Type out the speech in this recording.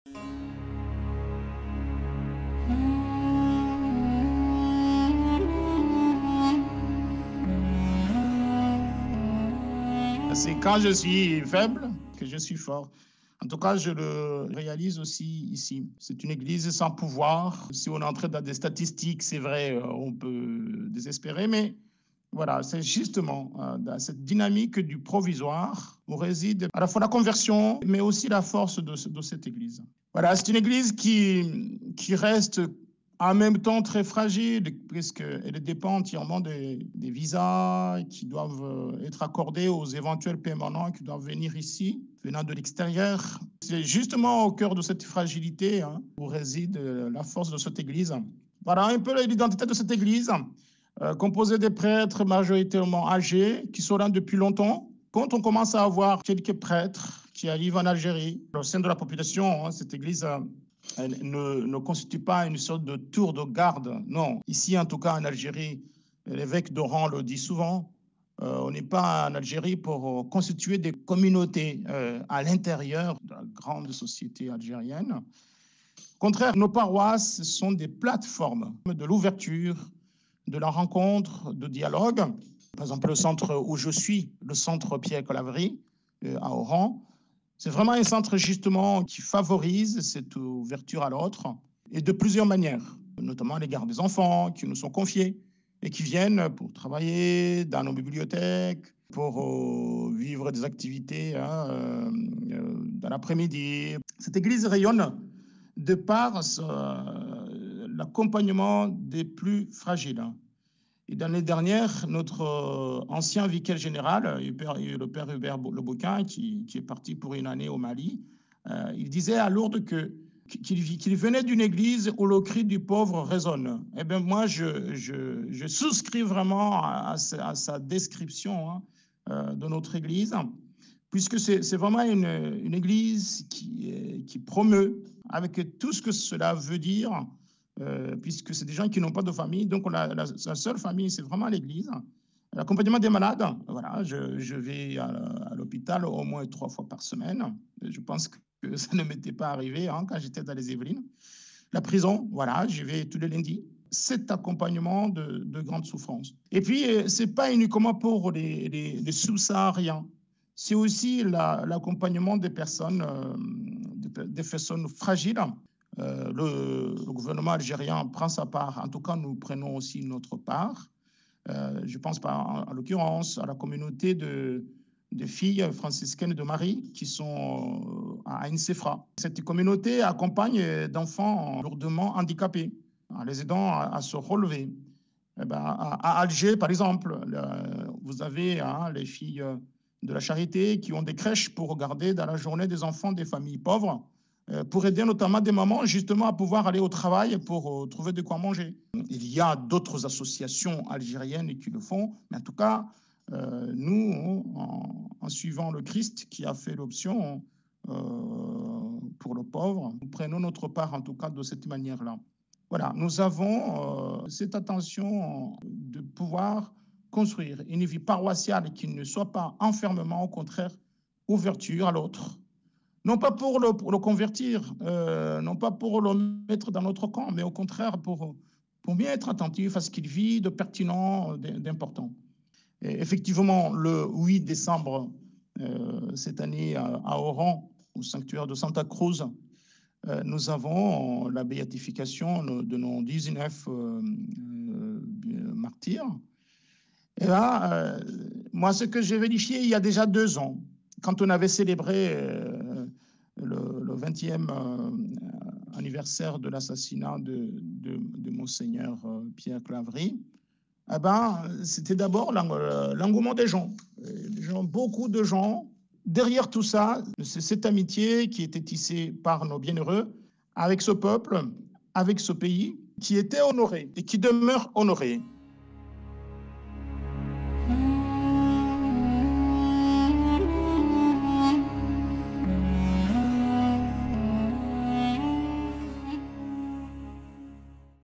C'est quand je suis faible que je suis fort. En tout cas, je le réalise aussi ici. C'est une église sans pouvoir. Si on entre dans des statistiques, c'est vrai, on peut désespérer, mais voilà, c'est justement dans cette dynamique du provisoire où réside à la fois la conversion, mais aussi la force de cette église. Voilà, c'est une église qui reste en même temps très fragile, puisqu'elle dépend entièrement des visas qui doivent être accordés aux éventuels permanents qui doivent venir ici, venant de l'extérieur. C'est justement au cœur de cette fragilité où réside la force de cette église. Voilà un peu l'identité de cette église, composée de prêtres majoritairement âgés qui sont là depuis longtemps. Quand on commence à avoir quelques prêtres qui arrivent en Algérie, au sein de la population, cette église ne constitue pas une sorte de tour de garde. Non, ici en tout cas en Algérie, l'évêque d'Oran le dit souvent, on n'est pas en Algérie pour constituer des communautés à l'intérieur de la grande société algérienne. Au contraire, nos paroisses sont des plateformes de l'ouverture, de la rencontre, de dialogue. Par exemple, le centre où je suis, le centre Pierre Colavry à Oran, c'est vraiment un centre justement qui favorise cette ouverture à l'autre et de plusieurs manières, notamment à l'égard des enfants qui nous sont confiés et qui viennent pour travailler dans nos bibliothèques, pour vivre des activités dans l'après-midi. Cette église rayonne de par l'accompagnement des plus fragiles. Et l'année dernière, notre ancien vicaire général, le père Hubert Le Bouquin, qui est parti pour une année au Mali, il disait à Lourdes qu'il venait d'une église où le cri du pauvre résonne. Eh bien, moi, je souscris vraiment à sa description de notre église, puisque c'est vraiment une église qui promeut, avec tout ce que cela veut dire, puisque c'est des gens qui n'ont pas de famille. Donc, la seule famille, c'est vraiment l'église. L'accompagnement des malades, voilà, je vais à l'hôpital au moins 3 fois par semaine. Je pense que ça ne m'était pas arrivé quand j'étais dans les Yvelines. La prison, voilà, j'y vais tous les lundis. Cet accompagnement de grande souffrance. Et puis, ce n'est pas uniquement pour les sous-sahariens. C'est aussi l'accompagnement des personnes fragiles. Le gouvernement algérien prend sa part. En tout cas, nous prenons aussi notre part. Je pense en l'occurrence à la communauté de filles franciscaines de Marie qui sont à Ain Sefra. Cette communauté accompagne d'enfants lourdement handicapés en les aidant à se relever. À Alger, par exemple, vous avez les filles de la charité qui ont des crèches pour garder dans la journée des enfants des familles pauvres, pour aider notamment des mamans justement à pouvoir aller au travail pour trouver de quoi manger. Il y a d'autres associations algériennes qui le font, mais en tout cas, nous, en suivant le Christ qui a fait l'option pour le pauvre, nous prenons notre part en tout cas de cette manière-là. Voilà, nous avons cette attention de pouvoir construire une vie paroissiale qui ne soit pas enfermement, au contraire, ouverture à l'autre. Non pas pour le convertir, non pas pour le mettre dans notre camp, mais au contraire pour bien être attentif à ce qu'il vit de pertinent, d'important. Effectivement, le 8 décembre, cette année, à Oran, au sanctuaire de Santa Cruz, nous avons la béatification de nos 19 martyrs. Et là, moi, ce que j'ai vérifié il y a déjà 2 ans, quand on avait célébré le 20e anniversaire de l'assassinat de Monseigneur Pierre Claverie, c'était d'abord l'engouement des gens. Beaucoup de gens. Derrière tout ça, c'est cette amitié qui était tissée par nos bienheureux avec ce peuple, avec ce pays, qui était honoré et qui demeure honoré.